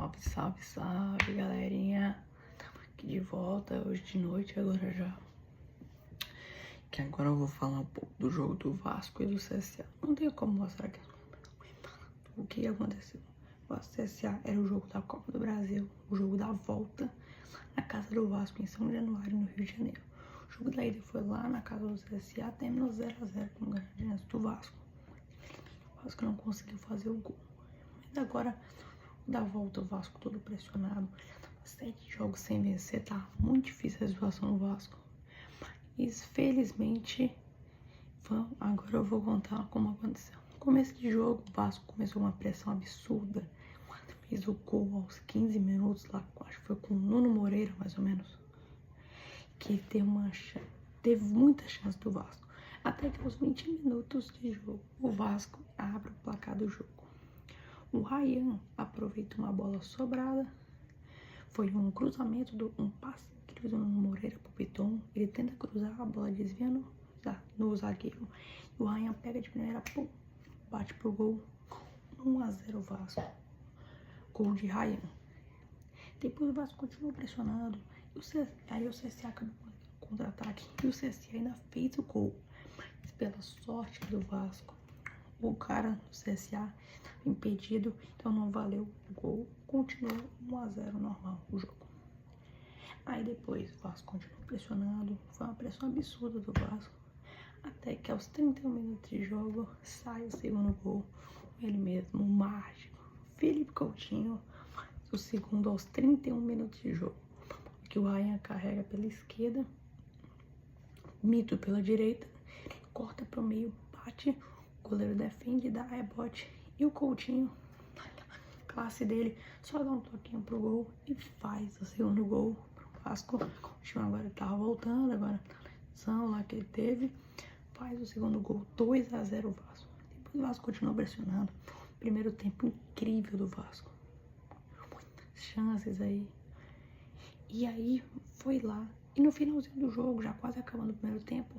Salve, salve, salve, galerinha. Estamos aqui de volta hoje de noite, agora já. Que agora eu vou falar um pouco do jogo do Vasco e do CSA. Não tenho como mostrar aqui o que aconteceu. O CSA era o jogo da Copa do Brasil, o jogo da volta na casa do Vasco em São Januário, no Rio de Janeiro. O jogo da ida foi lá na casa do CSA, terminou 0-0 com o grande do Vasco. O Vasco não conseguiu fazer o gol. Mas agora, da volta, o Vasco todo pressionado. 7 jogos sem vencer, tá muito difícil a situação do Vasco. Mas, felizmente, agora eu vou contar como aconteceu. No começo de jogo, o Vasco começou uma pressão absurda. Fez o gol aos 15 minutos, lá, acho que foi com o Nuno Moreira, mais ou menos. Que teve muita chance do Vasco. Até que aos 20 minutos de jogo, o Vasco abre o placar do jogo. O Ryan aproveita uma bola sobrada. Foi um cruzamento, um passe incrível do Moreira pro Piton. Ele tenta cruzar, a bola desvia no zagueiro. E o Ryan pega de primeira, pum, bate pro gol. 1-0 Vasco. Gol de Ryan. Depois o Vasco continuou pressionando. Aí o CSA acabou com contra-ataque. E o CSA ainda fez o gol. Mas pela sorte do Vasco, o cara do CSA impedido, então não valeu o gol. Continuou 1-0 normal o jogo. Aí depois o Vasco continuou pressionando, foi uma pressão absurda do Vasco, até que aos 31 minutos de jogo sai o segundo gol, ele mesmo, o mágico Felipe Coutinho, o segundo aos 31 minutos de jogo, que o Ryan carrega pela esquerda, Mito pela direita, corta pro meio, bate, o goleiro defende, dá rebote, e o Coutinho, classe dele, só dá um toquinho pro gol e faz o segundo gol pro Vasco. O time agora tava voltando, agora na lá que ele teve, faz o segundo gol, 2-0 o Vasco. Depois o Vasco continua pressionando. Primeiro tempo incrível do Vasco, muitas chances aí. E aí foi lá, e no finalzinho do jogo, já quase acabando o primeiro tempo,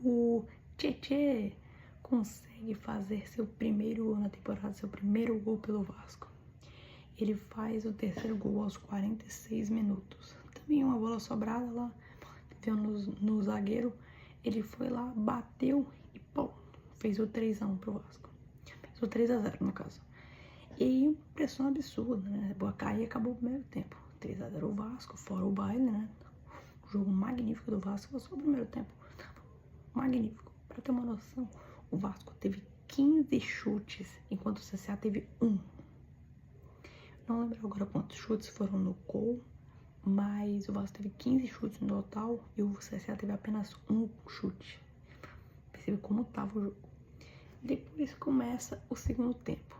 o Tchê consegue fazer seu primeiro gol na temporada, seu primeiro gol pelo Vasco. Ele faz o terceiro gol aos 46 minutos. Também uma bola sobrada lá, deu no zagueiro. Ele foi lá, bateu e pô, fez o 3-1 pro Vasco. Fez o 3-0 no caso. E uma pressão absurda, né? Aí acabou o primeiro tempo. 3-0 o Vasco, fora o baile, né? O jogo magnífico do Vasco, foi só o primeiro tempo. Magnífico. Pra ter uma noção, o Vasco teve 15 chutes, enquanto o CSA teve 1. Não lembro agora quantos chutes foram no gol, mas o Vasco teve 15 chutes no total e o CSA teve apenas 1 chute. Percebe como tava o jogo. Depois começa o segundo tempo.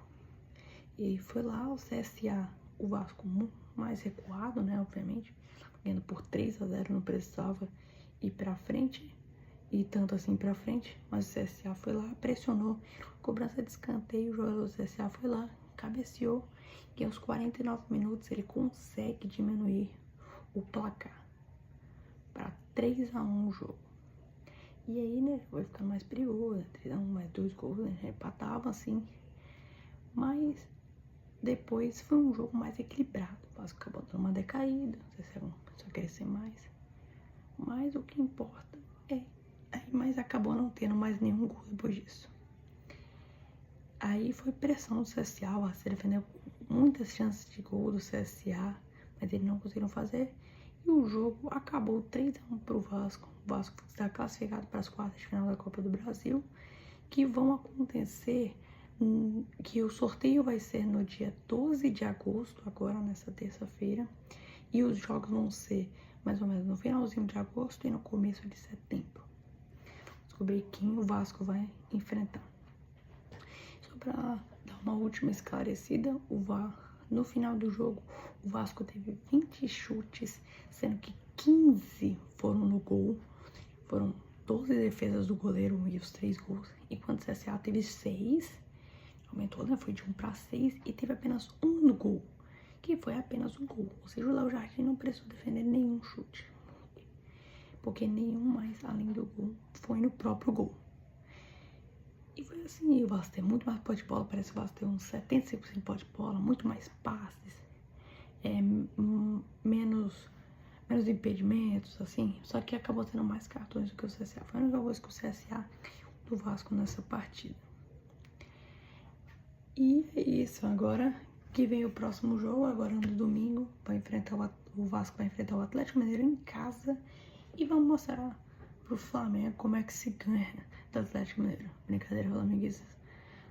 E foi lá o CSA, o Vasco mais recuado, né, obviamente, ganhando por 3-0, não precisava ir pra frente. E tanto assim pra frente, mas o CSA foi lá, pressionou, cobrança de escanteio, o jogador do CSA foi lá, cabeceou, e aos 49 minutos ele consegue diminuir o placar para 3-1 o jogo. E aí, né, vai ficando mais perigoso, né, 3-1, mais 2 gols, né, empatava assim, mas depois foi um jogo mais equilibrado, o Vasco acabou dando uma decaída, o CSA só crescer mais, mas o que importa é mas acabou não tendo mais nenhum gol depois disso. Aí foi pressão do CSA, o Arce defendeu muitas chances de gol do CSA, mas eles não conseguiram fazer. E o jogo acabou 3-1 pro Vasco. O Vasco está classificado para as quartas de final da Copa do Brasil, que vão acontecer, que o sorteio vai ser no dia 12 de agosto, agora nessa terça-feira, e os jogos vão ser mais ou menos no finalzinho de agosto e no começo de setembro. Descobrir quem o Vasco vai enfrentar. Só para dar uma última esclarecida, no final do jogo, o Vasco teve 20 chutes, sendo que 15 foram no gol. Foram 12 defesas do goleiro e os 3 gols. Enquanto o CSA teve 6, aumentou, né? Foi de 1 para 6 e teve apenas 1 no gol, que foi apenas um gol. Ou seja, o Léo Jardim não precisou defender nenhum chute, porque nenhum mais além do gol foi no próprio gol. E foi assim, o Vasco tem muito mais posse de bola, parece que o Vasco tem uns 75% de posse de bola, muito mais passes, menos impedimentos, assim, só que acabou tendo mais cartões do que o CSA. Foi a única coisa que o CSA do Vasco nessa partida. E é isso, agora que vem o próximo jogo, agora no domingo, o Vasco vai enfrentar o Atlético Mineiro em casa e vamos mostrar pro Flamengo como é que se ganha do Atlético Mineiro. Brincadeira, flamenguistas,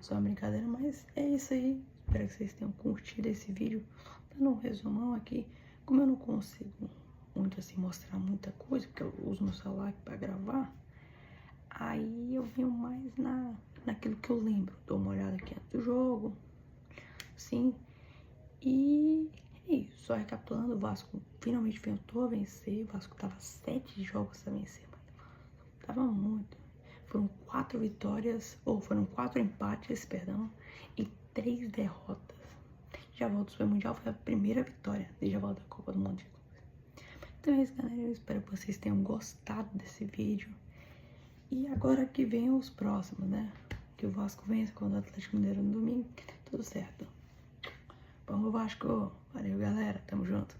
só uma brincadeira, mas é isso aí. Espero que vocês tenham curtido esse vídeo. Dando um resumão aqui, como eu não consigo muito assim mostrar muita coisa, porque eu uso meu celular aqui pra gravar, aí eu venho mais naquilo que eu lembro. Dou uma olhada aqui antes do jogo, sim. E é isso, só recapitulando, o Vasco finalmente tentou vencer. O Vasco tava 7 jogos a vencer, mano. Tava muito. Foram 4 vitórias, ou foram 4 empates, perdão, e 3 derrotas. Já volta ao Super Mundial, foi a primeira vitória desde a volta da Copa do Mundo de Clubes. Então é isso, galera. Eu espero que vocês tenham gostado desse vídeo. E agora que vem os próximos, né? Que o Vasco vence contra o Atlético Mineiro no domingo. Tudo certo. Vamos, Vasco. Valeu, galera. Tamo junto.